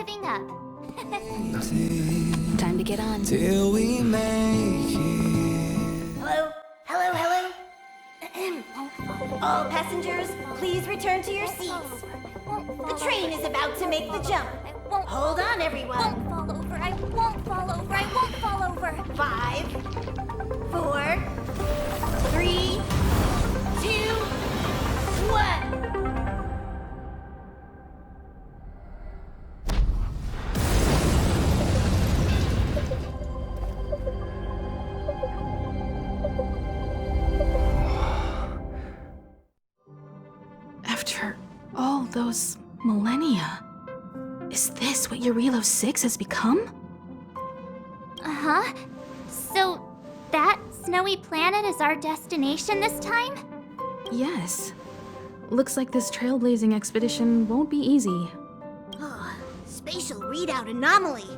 giving up. Time to get on. Till we make it. Hello? Hello, hello? All passengers, please return to your seats. The train is about to make the jump. Hold on, everyone. I won't fall over. I won't fall over. I won't fall over. 5, 4, 3, 2, 1. After all those millennia, is this what Eurilo 6 has become? Uh-huh. So, that snowy planet is our destination this time? Yes. Looks like this trailblazing expedition won't be easy. Spatial readout anomaly.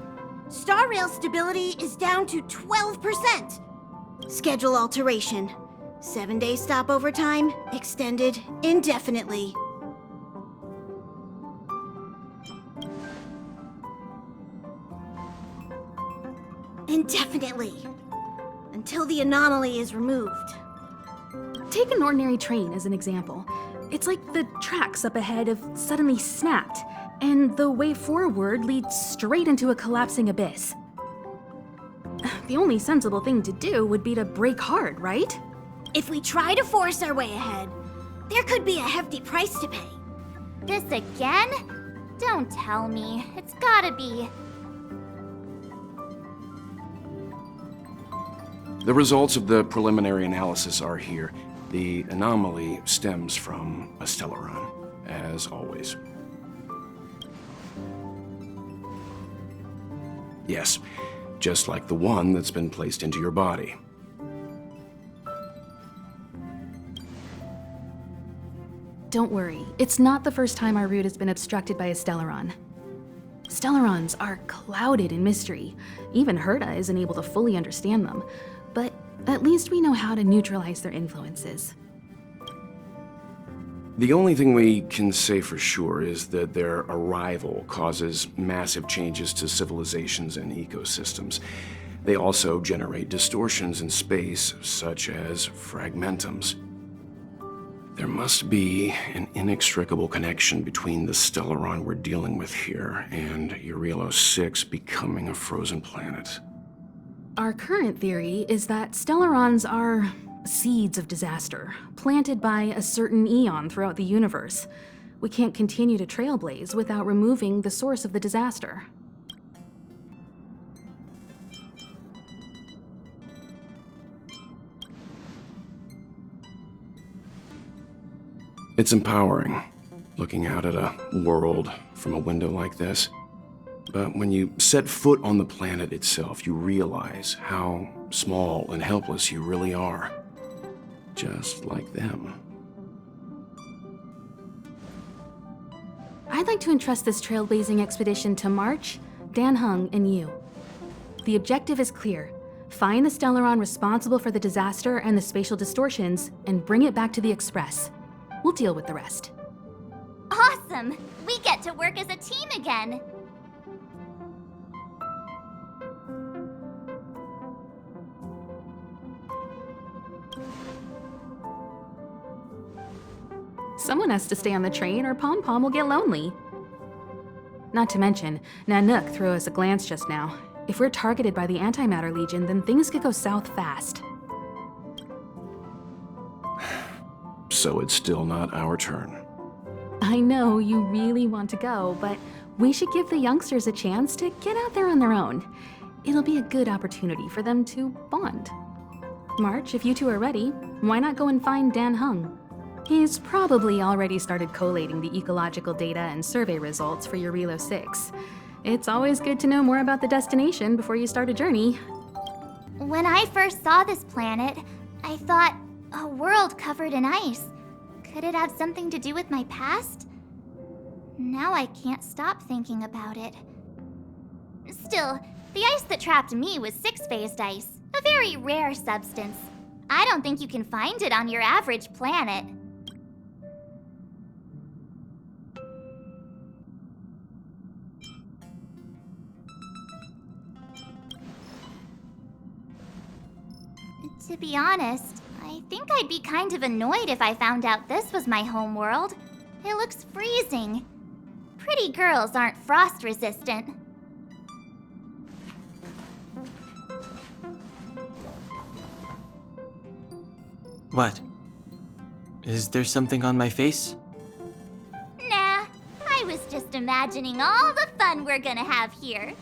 Star rail stability is down to 12%. Schedule alteration. 7-day stopover time extended indefinitely. Indefinitely. Until the anomaly is removed. Take an ordinary train as an example. It's like the tracks up ahead have suddenly snapped, and the way forward leads straight into a collapsing abyss. The only sensible thing to do would be to brake hard, right? If we try to force our way ahead, there could be a hefty price to pay. This again? Don't tell me. It's gotta be. The results of the preliminary analysis are here. The anomaly stems from a stellaron, as always. Yes, just like the one that's been placed into your body. Don't worry, it's not the first time our route has been obstructed by a stellaron. Stellarons are clouded in mystery. Even Herta isn't able to fully understand them. But at least we know how to neutralize their influences. The only thing we can say for sure is that their arrival causes massive changes to civilizations and ecosystems. They also generate distortions in space, such as fragmentums. There must be an inextricable connection between the stellaron we're dealing with here and Eurilo 6 becoming a frozen planet. Our current theory is that stellarons are seeds of disaster, planted by a certain eon throughout the universe. We can't continue to trailblaze without removing the source of the disaster. It's empowering, looking out at a world from a window like this. But when you set foot on the planet itself, you realize how small and helpless you really are. Just like them. I'd like to entrust this trailblazing expedition to March, Dan Heng, and you. The objective is clear. Find the stellaron responsible for the disaster and the spatial distortions, and bring it back to the Express. We'll deal with the rest. Awesome! We get to work as a team again! Someone has to stay on the train or Pom Pom will get lonely. Not to mention, Nanook threw us a glance just now. If we're targeted by the Antimatter Legion, then things could go south fast. So it's still not our turn. I know you really want to go, but we should give the youngsters a chance to get out there on their own. It'll be a good opportunity for them to bond. March, if you two are ready, why not go and find Dan Heng? He's probably already started collating the ecological data and survey results for Eurilo 6. It's always good to know more about the destination before you start a journey. When I first saw this planet, I thought, a world covered in ice. Could it have something to do with my past? Now I can't stop thinking about it. Still, the ice that trapped me was six-phased ice, a very rare substance. I don't think you can find it on your average planet. To be honest, I think I'd be kind of annoyed if I found out this was my home world. It looks freezing. Pretty girls aren't frost resistant. What? Is there something on my face? Nah, I was just imagining all the fun we're gonna have here.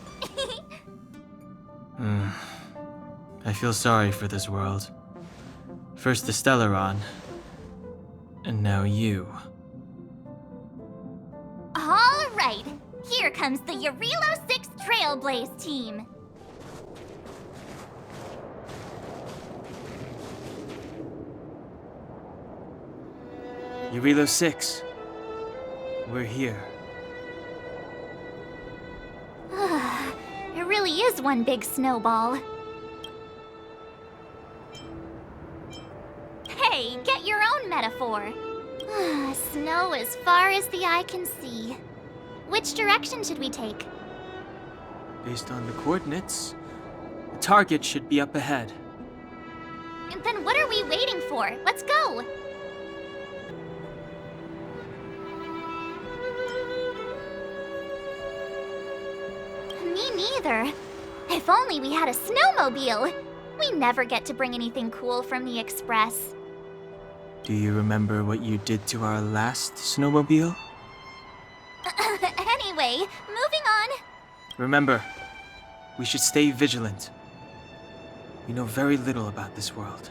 I feel sorry for this world. First the Stellaron, and now you. All right, here comes the Eurilo 6 Trailblaze team. Eurilo 6. We're here. It really is one big snowball. Hey, get your own metaphor. Snow as far as the eye can see. Which direction should we take? Based on the coordinates, the target should be up ahead. And then what are we waiting for? Let's go! Me neither. If only we had a snowmobile. We never get to bring anything cool from the Express. Do you remember what you did to our last snowmobile? Anyway, moving on. Remember, we should stay vigilant. We know very little about this world.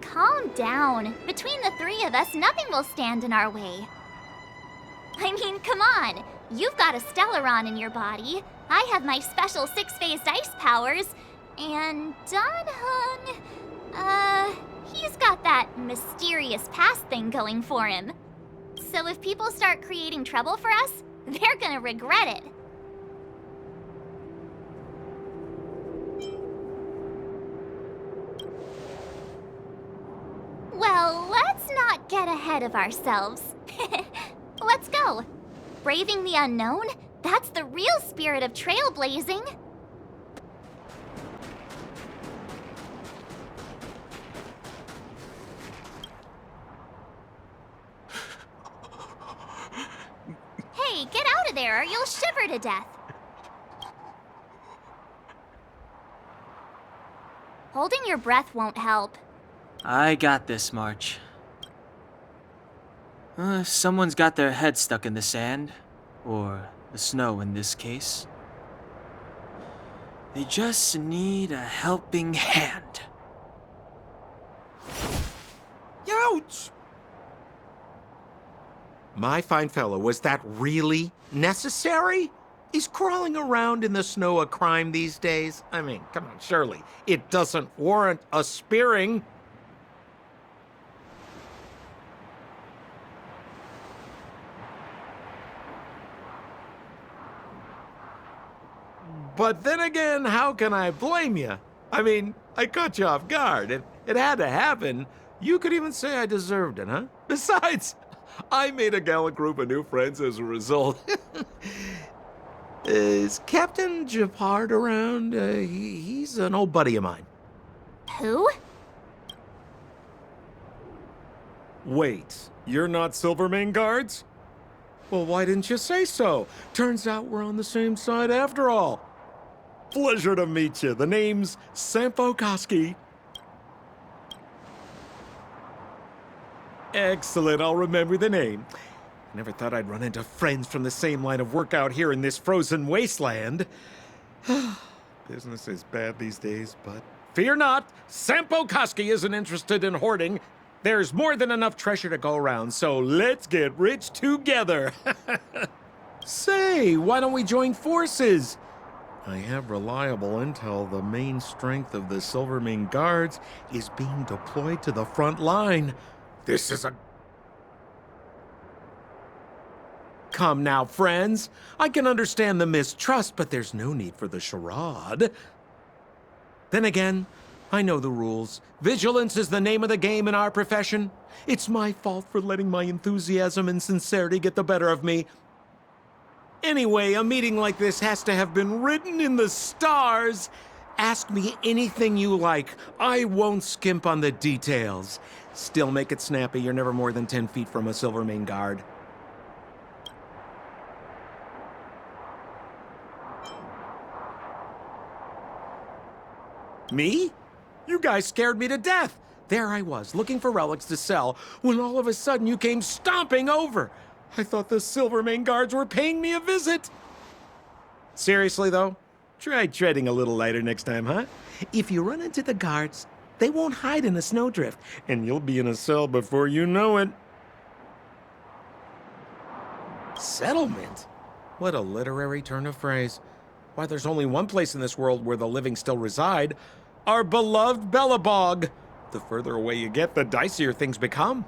Calm down. Between the three of us, nothing will stand in our way. I mean, come on. You've got a Stellaron in your body. I have my special 6-phased ice powers. And Dan-hung, he's got that mysterious past thing going for him. So if people start creating trouble for us, they're gonna regret it. Well, let's not get ahead of ourselves. Let's go. Braving the unknown? That's the real spirit of trailblazing. Hey, get out of there or you'll shiver to death. Holding your breath won't help. I got this, March. Someone's got their head stuck in the sand, or the snow in this case. They just need a helping hand. Ouch! My fine fellow, was that really necessary? Is crawling around in the snow a crime these days? I mean, come on, surely. It doesn't warrant a spearing. But then again, how can I blame you? I mean, I caught you off guard. It had to happen. You could even say I deserved it, huh? Besides, I made a gallant group of new friends as a result. Is Captain Japard around? He's an old buddy of mine. Who? Wait, you're not Silvermane guards? Well, why didn't you say so? Turns out we're on the same side after all. Pleasure to meet you. The name's Sampo Koski. Excellent, I'll remember the name. I never thought I'd run into friends from the same line of work out here in this frozen wasteland. Business is bad these days, but fear not, Sampo Koski isn't interested in hoarding. There's more than enough treasure to go around, so let's get rich together. Say, why don't we join forces? I have reliable intel the main strength of the Silvermane Guards is being deployed to the front line. This is a... Come now, friends. I can understand the mistrust, but there's no need for the charade. Then again, I know the rules. Vigilance is the name of the game in our profession. It's my fault for letting my enthusiasm and sincerity get the better of me. Anyway, a meeting like this has to have been written in the stars. Ask me anything you like. I won't skimp on the details. Still make it snappy. You're never more than 10 feet from a Silvermane guard. Me? You guys scared me to death. There I was, looking for relics to sell, when all of a sudden you came stomping over. I thought the Silvermane guards were paying me a visit. Seriously, though, try treading a little lighter next time, huh? If you run into the guards, they won't hide in a snowdrift, and you'll be in a cell before you know it. Settlement? What a literary turn of phrase. Why, there's only one place in this world where the living still reside. Our beloved Belobog. The further away you get, the dicier things become.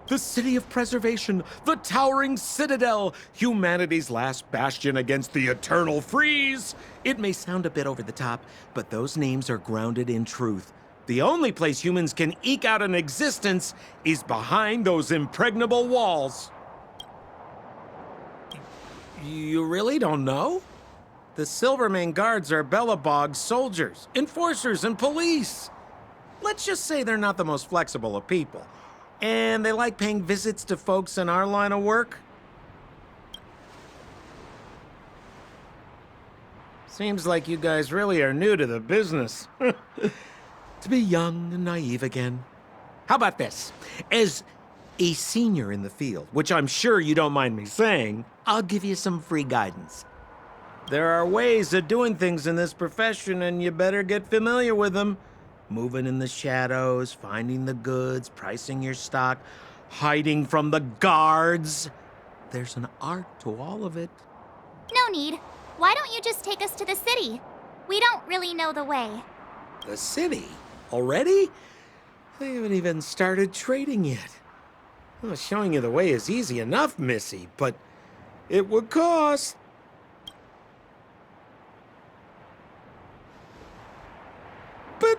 The city of preservation, the towering citadel, humanity's last bastion against the eternal freeze. It may sound a bit over the top, but those names are grounded in truth. The only place humans can eke out an existence is behind those impregnable walls. You really don't know? The Silvermane guards are Belobog's soldiers, enforcers, and police. Let's just say they're not the most flexible of people. And they like paying visits to folks in our line of work. Seems like you guys really are new to the business. To be young and naive again. How about this? As a senior in the field, which I'm sure you don't mind me saying, I'll give you some free guidance. There are ways of doing things in this profession, and you better get familiar with them. Moving in the shadows, finding the goods, pricing your stock, hiding from the guards. There's an art to all of it. No need. Why don't you just take us to the city? We don't really know the way. The city? Already? They haven't even started trading yet. Well, showing you the way is easy enough, Missy, but it would cost. But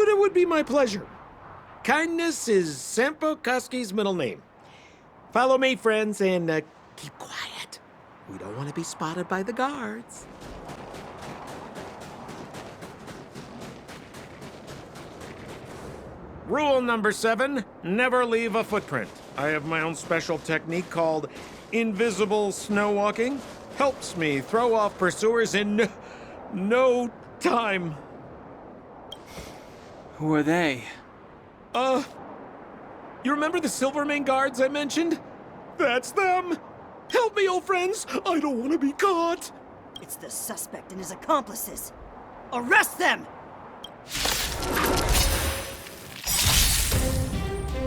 it would be my pleasure. Kindness is Sampo Koski's middle name. Follow me, friends, and keep quiet. We don't want to be spotted by the guards. Rule number 7, never leave a footprint. I have my own special technique called invisible snow walking. Helps me throw off pursuers in no time. Who are they? You remember the Silvermane guards I mentioned? That's them! Help me, old friends! I don't want to be caught! It's the suspect and his accomplices. Arrest them!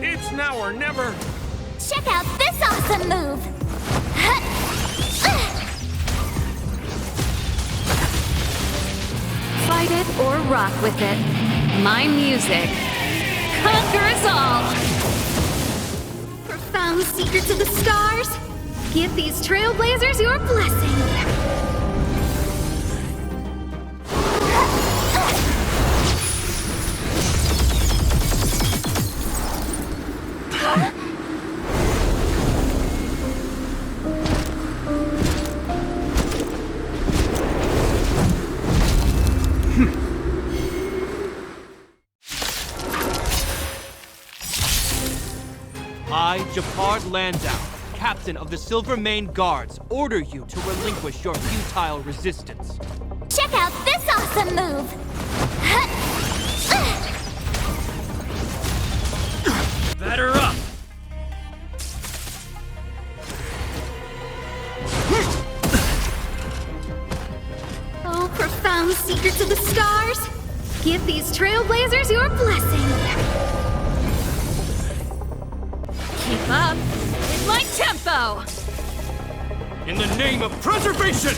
It's now or never! Check out this awesome move! Fight it or rock with it. My music conquers all. Profound secrets of the stars. Give these trailblazers your blessing. I, Japard Landau, captain of the Silvermane Guards, order you to relinquish your futile resistance. Check out this awesome move! Batter up! Oh, profound secrets of the stars. Give these trailblazers your blessing. Keep up with my tempo! In the name of preservation!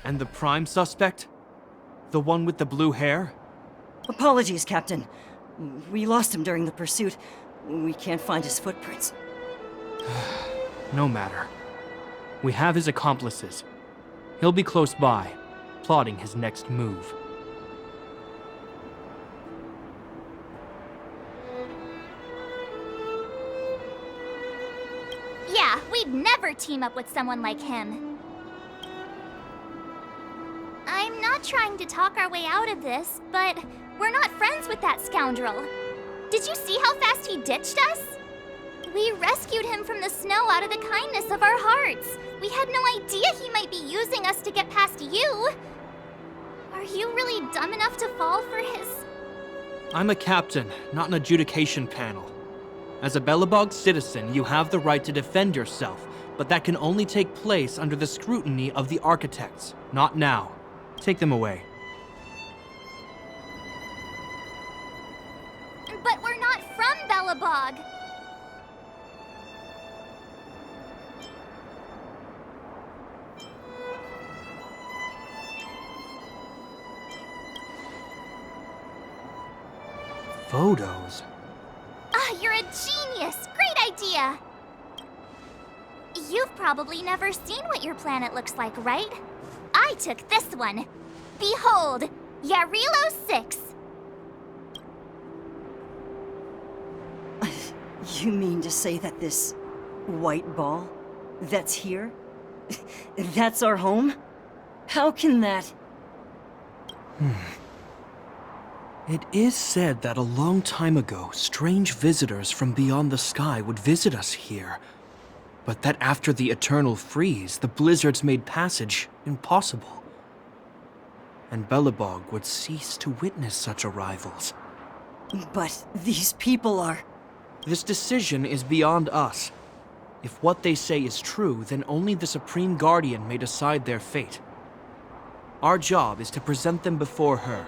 And the prime suspect? The one with the blue hair? Apologies, Captain. We lost him during the pursuit. We can't find his footprints. No matter. We have his accomplices. He'll be close by, plotting his next move. Yeah, we'd never team up with someone like him. I'm not trying to talk our way out of this, but we're not friends with that scoundrel. Did you see how fast he ditched us? We rescued him from the snow out of the kindness of our hearts. We had no idea he might be using us to get past you. Are you really dumb enough to fall for his... I'm a captain, not an adjudication panel. As a Belobog citizen, you have the right to defend yourself, but that can only take place under the scrutiny of the architects, not now. Take them away. But we're not from Belobog. Photos? Ah, you're a genius! Great idea! You've probably never seen what your planet looks like, right? I took this one. Behold, Yarilo 6. You mean to say that this white ball that's here, that's our home? How can that... It is said that a long time ago, strange visitors from beyond the sky would visit us here. But that after the eternal freeze, the blizzards made passage impossible. And Belobog would cease to witness such arrivals. But these people are... This decision is beyond us. If what they say is true, then only the Supreme Guardian may decide their fate. Our job is to present them before her,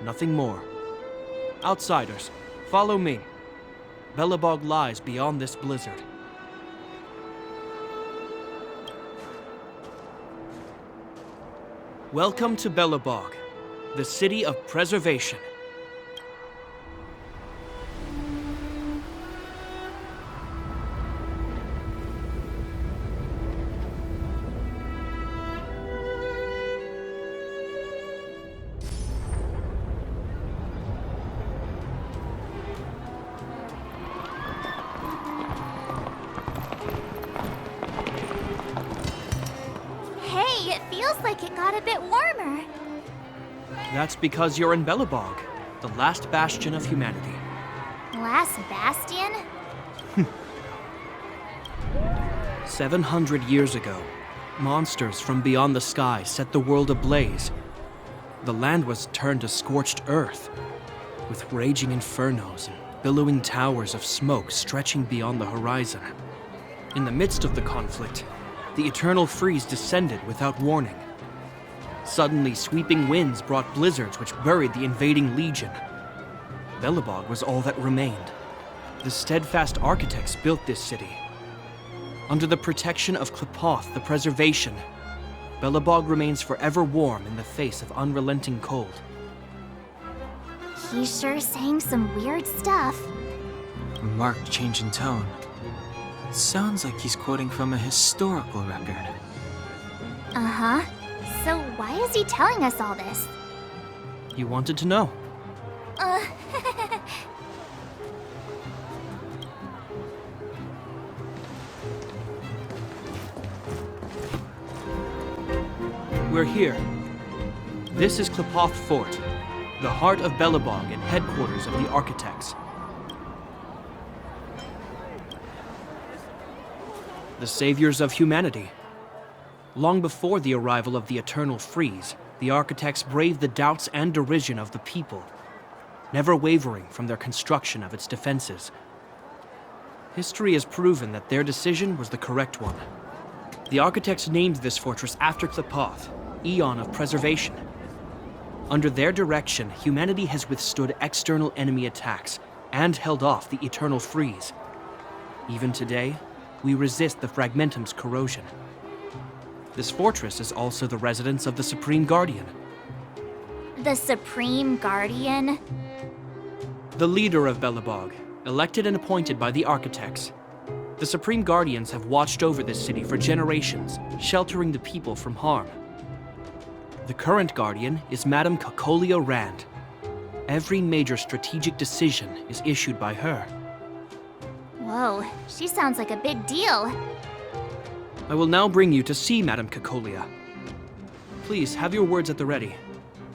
nothing more. Outsiders, follow me. Belobog lies beyond this blizzard. Welcome to Belobog, the city of preservation. Hey, it feels like it got a bit warmer. That's because you're in Belobog, the last bastion of humanity. Last bastion? 700 years ago, monsters from beyond the sky set the world ablaze. The land was turned to scorched earth, with raging infernos and billowing towers of smoke stretching beyond the horizon. In the midst of the conflict, the eternal freeze descended without warning. Suddenly, sweeping winds brought blizzards which buried the invading legion. Belobog was all that remained. The steadfast architects built this city. Under the protection of Klepoth, the preservation, Belobog remains forever warm in the face of unrelenting cold. He's sure saying some weird stuff. A marked change in tone. It sounds like he's quoting from a historical record. Uh-huh. So why is he telling us all this? You wanted to know. We're here. This is Klepoth Fort, the heart of Belobog and headquarters of the architects. The saviors of humanity. Long before the arrival of the eternal freeze, the architects braved the doubts and derision of the people, never wavering from their construction of its defenses. History has proven that their decision was the correct one. The architects named this fortress after Klepoth, Eon of Preservation. Under their direction, humanity has withstood external enemy attacks and held off the eternal freeze. Even today, we resist the Fragmentum's corrosion. This fortress is also the residence of the Supreme Guardian. The Supreme Guardian? The leader of Belobog, elected and appointed by the architects. The Supreme Guardians have watched over this city for generations, sheltering the people from harm. The current Guardian is Madame Kakolia Rand. Every major strategic decision is issued by her. Whoa, she sounds like a big deal. I will now bring you to see Madame Cacolia. Please, have your words at the ready.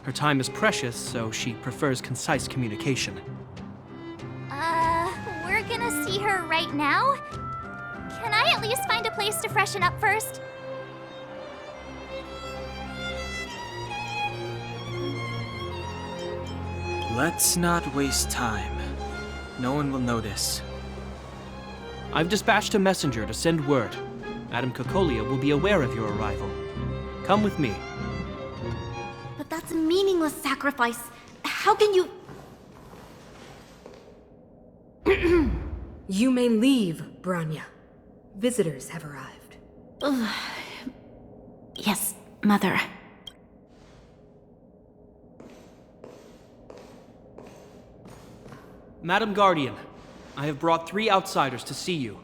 Her time is precious, so she prefers concise communication. We're gonna see her right now? Can I at least find a place to freshen up first? Let's not waste time. No one will notice. I've dispatched a messenger to send word. Madame Cacolia will be aware of your arrival. Come with me. But that's a meaningless sacrifice. How can you... You may leave, Branya. Visitors have arrived. Yes, Mother. Madam Guardian, I have brought 3 outsiders to see you.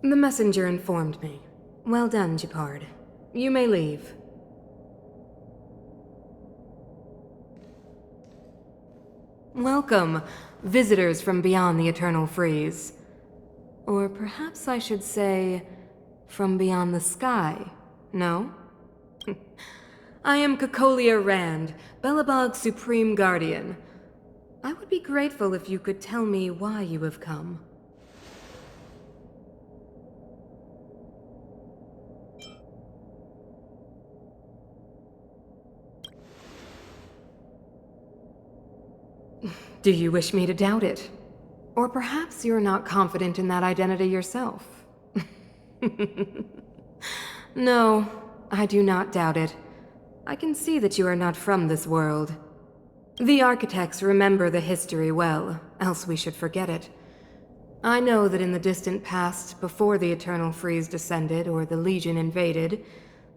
The messenger informed me. Well done, Gepard. You may leave. Welcome, visitors from beyond the Eternal Freeze. Or perhaps I should say, from beyond the sky, no? I am Cacolia Rand, Belobog's Supreme Guardian. I would be grateful if you could tell me why you have come. Do you wish me to doubt it? Or perhaps you're not confident in that identity yourself? No, I do not doubt it. I can see that you are not from this world. The architects remember the history well, else we should forget it. I know that in the distant past, before the Eternal Freeze descended or the Legion invaded,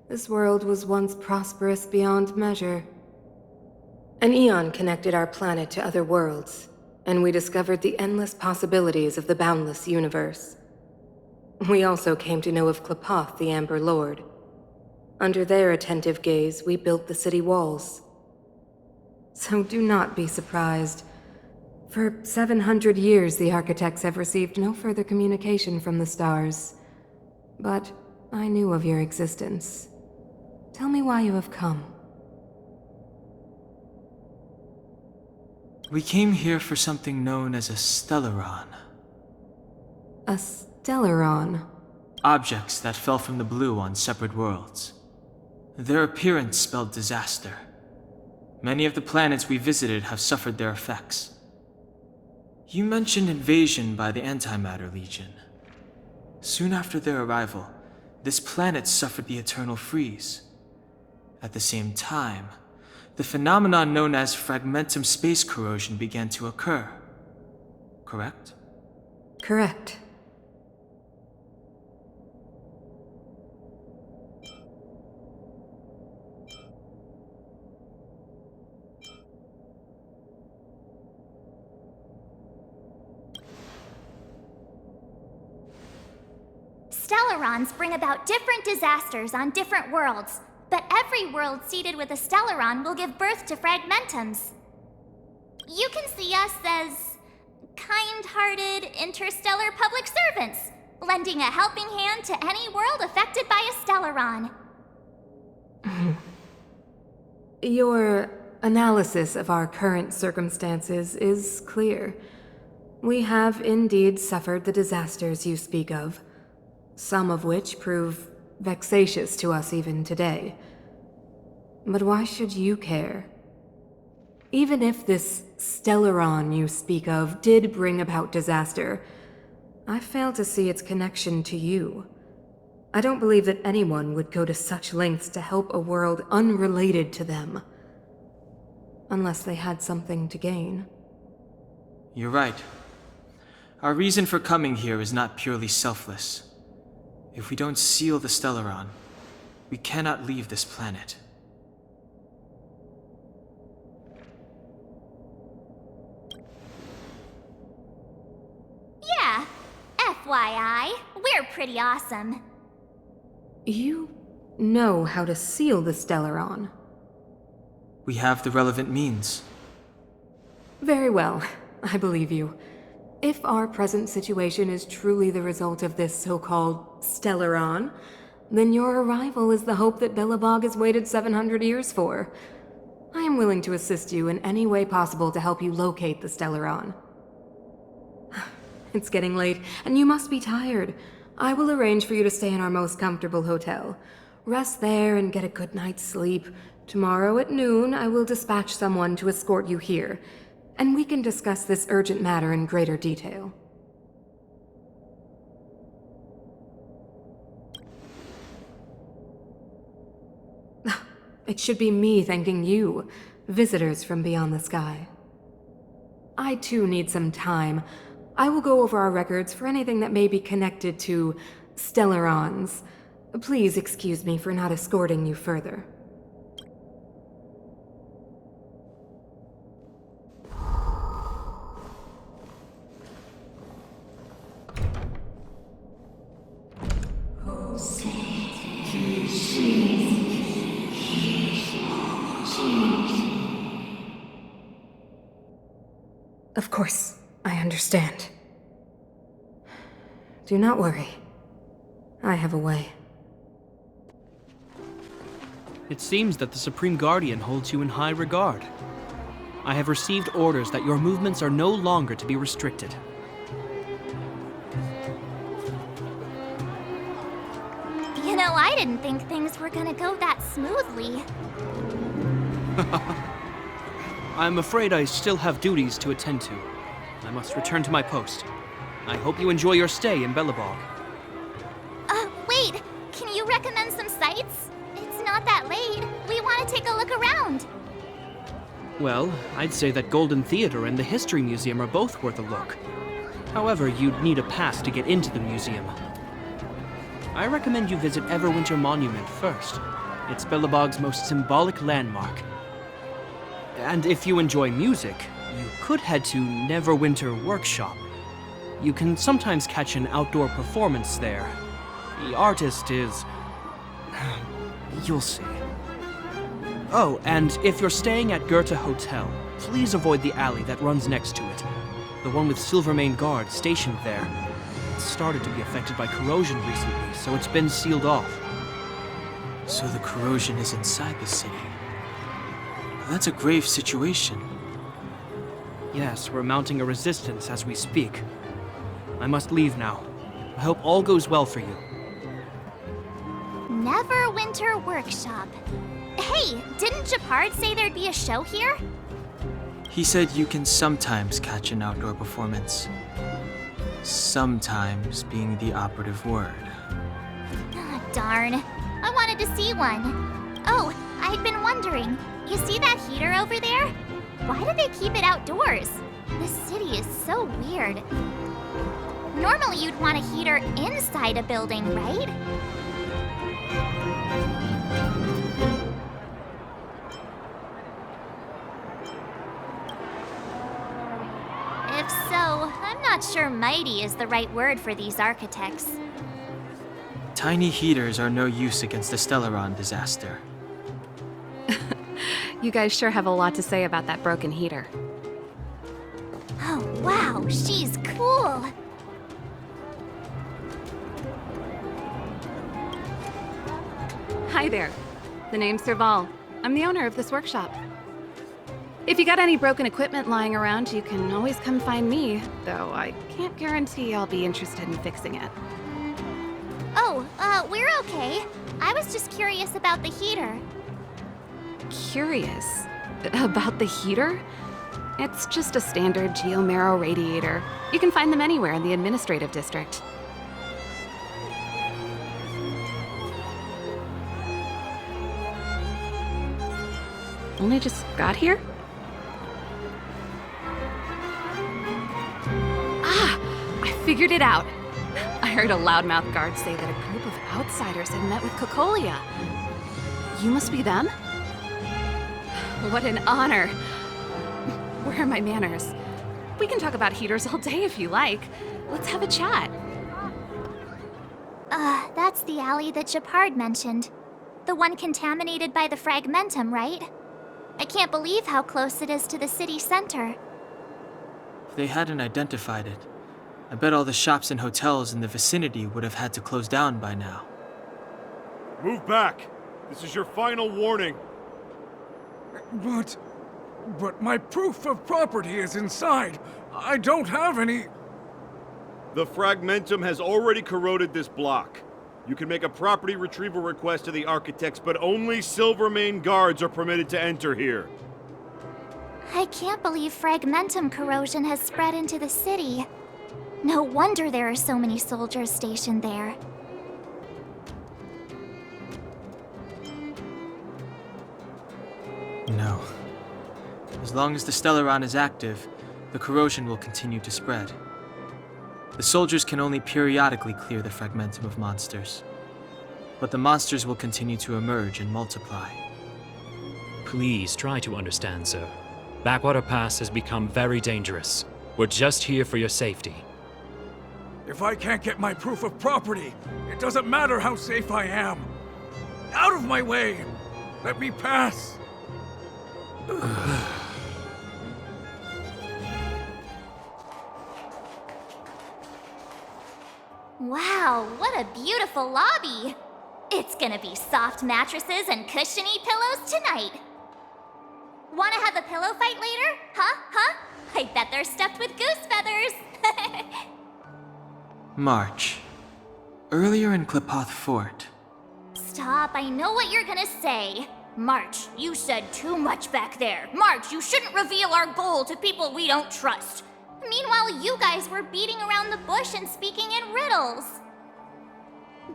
this world was once prosperous beyond measure. An eon connected our planet to other worlds, and we discovered the endless possibilities of the boundless universe. We also came to know of Klapoth, the Amber Lord. Under their attentive gaze, we built the city walls. So do not be surprised. For 700 years, the architects have received no further communication from the stars. But I knew of your existence. Tell me why you have come. We came here for something known as a Stellaron. A Stellaron? Objects that fell from the blue on separate worlds. Their appearance spelled disaster. Many of the planets we visited have suffered their effects. You mentioned invasion by the Antimatter Legion. Soon after their arrival, this planet suffered the Eternal Freeze. At the same time, the phenomenon known as fragmentum space corrosion began to occur. Correct? Correct. Stellarons bring about different disasters on different worlds, but every world seeded with a Stellaron will give birth to fragmentums. You can see us as kind-hearted interstellar public servants, lending a helping hand to any world affected by a Stellaron. Your analysis of our current circumstances is clear. We have indeed suffered the disasters you speak of, some of which prove vexatious to us even today. But why should you care? Even if this Stellaron you speak of did bring about disaster, I fail to see its connection to you. I don't believe that anyone would go to such lengths to help a world unrelated to them. Unless they had something to gain. You're right. Our reason for coming here is not purely selfless. If we don't seal the Stellaron, we cannot leave this planet. Yeah, FYI, we're pretty awesome. You know how to seal the Stellaron. We have the relevant means. Very well, I believe you. If our present situation is truly the result of this so-called Stellaron, then your arrival is the hope that Belobog has waited 700 years for. I am willing to assist you in any way possible to help you locate the Stellaron. It's getting late, and you must be tired. I will arrange for you to stay in our most comfortable hotel. Rest there and get a good night's sleep. Tomorrow at noon, I will dispatch someone to escort you here, and we can discuss this urgent matter in greater detail. It should be me thanking you, visitors from beyond the sky. I too need some time. I will go over our records for anything that may be connected to Stellarons. Please excuse me for not escorting you further. Of course, I understand. Do not worry. I have a way. It seems that the Supreme Guardian holds you in high regard. I have received orders that your movements are no longer to be restricted. You know, I didn't think things were gonna go that smoothly. I'm afraid I still have duties to attend to. I must return to my post. I hope you enjoy your stay in Belobog. Wait! Can you recommend some sites? It's not that late. We want to take a look around. Well, I'd say that Golden Theater and the History Museum are both worth a look. However, you'd need a pass to get into the museum. I recommend you visit Everwinter Monument first. It's Belobog's most symbolic landmark. And if you enjoy music, you could head to Neverwinter Workshop. You can sometimes catch an outdoor performance there. The artist is... you'll see. Oh, and if you're staying at Goethe Hotel, please avoid the alley that runs next to it. The one with Silvermane guards stationed there. It started to be affected by corrosion recently, so it's been sealed off. So the corrosion is inside the city. That's a grave situation. Yes, we're mounting a resistance as we speak. I must leave now. I hope all goes well for you. Neverwinter Workshop. Hey, didn't Japard say there'd be a show here? He said you can sometimes catch an outdoor performance. Sometimes being the operative word. Ah, darn. I wanted to see one. Oh, I'd been wondering. You see that heater over there? Why do they keep it outdoors? This city is so weird. Normally you'd want a heater inside a building, right? If so, I'm not sure mighty is the right word for these architects. Tiny heaters are no use against the Stellaron disaster. You guys sure have a lot to say about that broken heater. Oh, wow, she's cool. Hi there. The name's Serval. I'm the owner of this workshop. If you got any broken equipment lying around, you can always come find me, though I can't guarantee I'll be interested in fixing it. Oh, we're okay. I was just curious about the heater. Curious? About the heater? It's just a standard geomarrow radiator. You can find them anywhere in the administrative district. Only just got here? Ah! I figured it out! I heard a loudmouth guard say that a group of outsiders had met with Cocolia. You must be them? What an honor! Where are my manners? We can talk about heaters all day if you like. Let's have a chat. That's the alley that Japard mentioned. The one contaminated by the fragmentum, right? I can't believe how close it is to the city center. they hadn't identified it, I bet all the shops and hotels in the vicinity would have had to close down by now. Move back! This is your final warning. But my proof of property is inside. I don't have any... The fragmentum has already corroded this block. You can make a property retrieval request to the architects, but only Silvermane guards are permitted to enter here. I can't believe fragmentum corrosion has spread into the city. No wonder there are so many soldiers stationed there. No. As long as the Stellaron is active, the corrosion will continue to spread. The soldiers can only periodically clear the fragmentum of monsters. But the monsters will continue to emerge and multiply. Please try to understand, sir. Backwater Pass has become very dangerous. We're just here for your safety. If I can't get my proof of property, it doesn't matter how safe I am. Out of my way! Let me pass! Wow, what a beautiful lobby! It's gonna be soft mattresses and cushiony pillows tonight. Wanna have a pillow fight later? Huh? I bet they're stuffed with goose feathers. March. Earlier in Klepoth Fort. Stop, I know what you're gonna say. March, you said too much back there. March, you shouldn't reveal our goal to people we don't trust. Meanwhile, you guys were beating around the bush and speaking in riddles.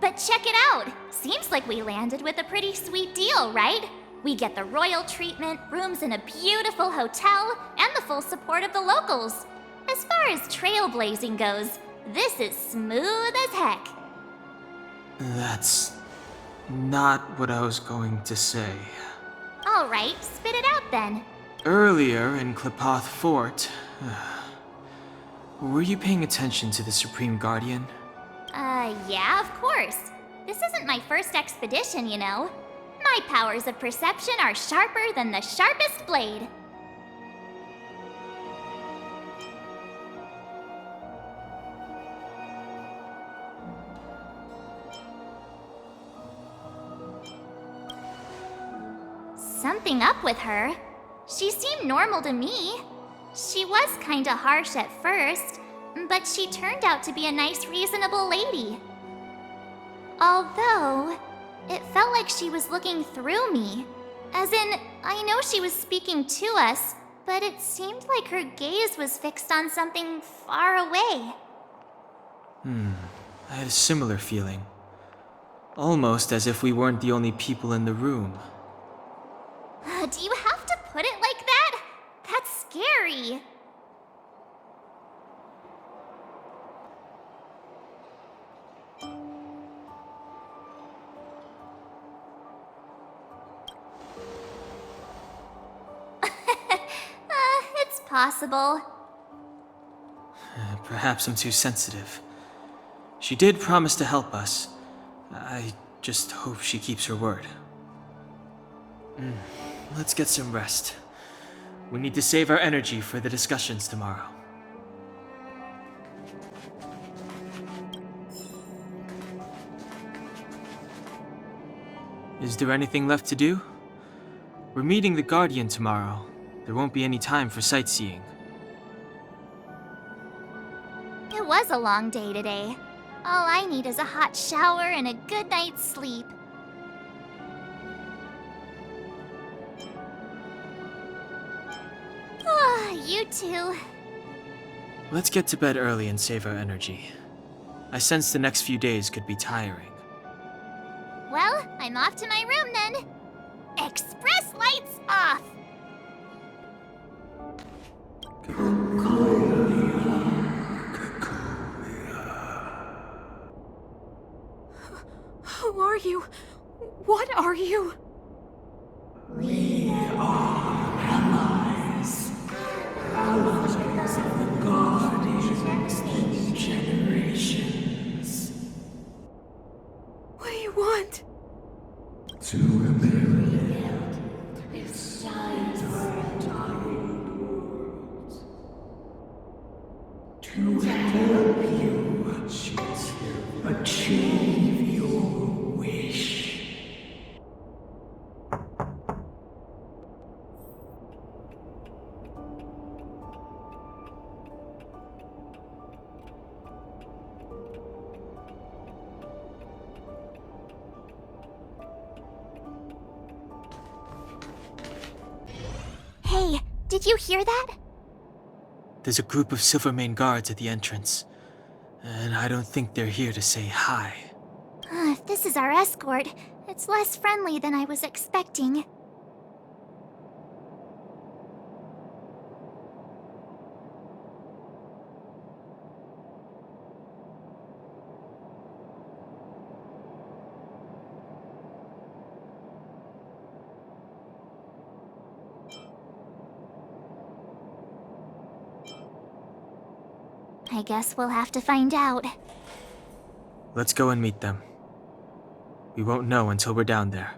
But check it out. Seems like we landed with a pretty sweet deal, right? We get the royal treatment, rooms in a beautiful hotel, and the full support of the locals. As far as trailblazing goes, this is smooth as heck. That's not what I was going to say. All right, spit it out then. Earlier in Klepoth Fort, were you paying attention to the Supreme Guardian? Yeah, of course. This isn't my first expedition, you know. My powers of perception are sharper than the sharpest blade. Something up with her. She seemed normal to me. She was kinda harsh at first, but she turned out to be a nice, reasonable lady. Although, it felt like she was looking through me. As in, I know she was speaking to us, but it seemed like her gaze was fixed on something far away. I had a similar feeling. Almost as if we weren't the only people in the room. Do you have to put it like that? That's scary. It's possible. Perhaps I'm too sensitive. She did promise to help us. I just hope she keeps her word. Let's get some rest. We need to save our energy for the discussions tomorrow. Is there anything left to do? We're meeting the Guardian tomorrow. There won't be any time for sightseeing. It was a long day today. All I need is a hot shower and a good night's sleep. You too. Let's get to bed early and save our energy. I sense the next few days could be tiring. Well, I'm off to my room then. Express lights off! Who are you? What are you? We are allies. Allies of the Guardians in generations. What do you want? To rebuild its size for a world. To help you achieve your wish. Hey, did you hear that? There's a group of Silvermane guards at the entrance, and I don't think they're here to say hi. If this is our escort, it's less friendly than I was expecting. I guess we'll have to find out. Let's go and meet them. We won't know until we're down there.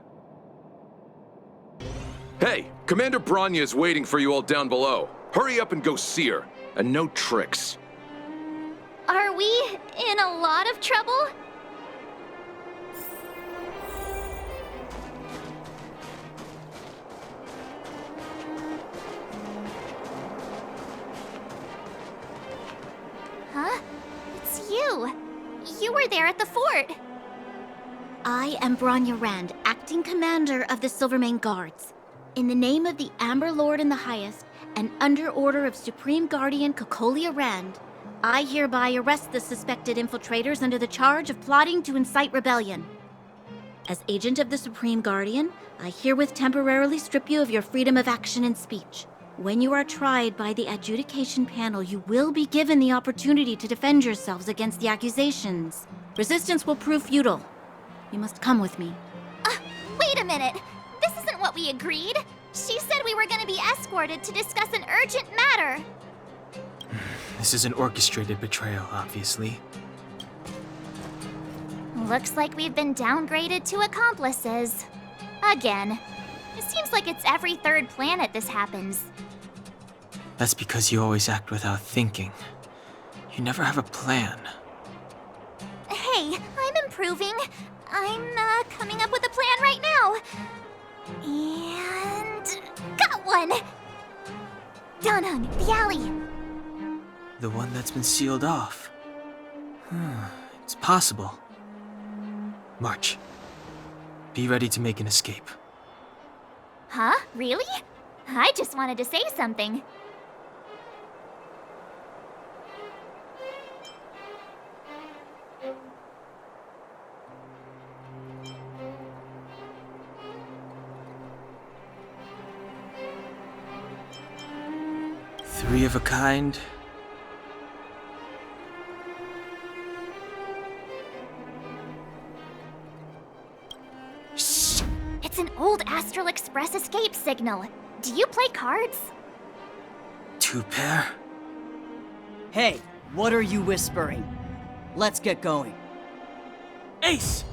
Hey, Commander Branya is waiting for you all down below. Hurry up and go see her. And no tricks. Are we in a lot of trouble? Huh? It's you. You were there at the fort. I am Branya Rand, acting commander of the Silvermane Guards. In the name of the Amber Lord in the Highest, and under order of Supreme Guardian Kokolia Rand, I hereby arrest the suspected infiltrators under the charge of plotting to incite rebellion. As agent of the Supreme Guardian, I herewith temporarily strip you of your freedom of action and speech. When you are tried by the adjudication panel, you will be given the opportunity to defend yourselves against the accusations. Resistance will prove futile. You must come with me. Wait a minute. This isn't what we agreed. She said we were going to be escorted to discuss an urgent matter. This is an orchestrated betrayal, obviously. Looks like we've been downgraded to accomplices. Again. It seems like it's every third planet this happens. That's because you always act without thinking. You never have a plan. Hey, I'm improving. I'm coming up with a plan right now. And got one! Donung, the alley. The one that's been sealed off. It's possible. March. Be ready to make an escape. Huh? Really? I just wanted to say something. Three of a kind. Shh! It's an old Astral Express escape signal. Do you play cards? Two pair? Hey, what are you whispering? Let's get going. Ace!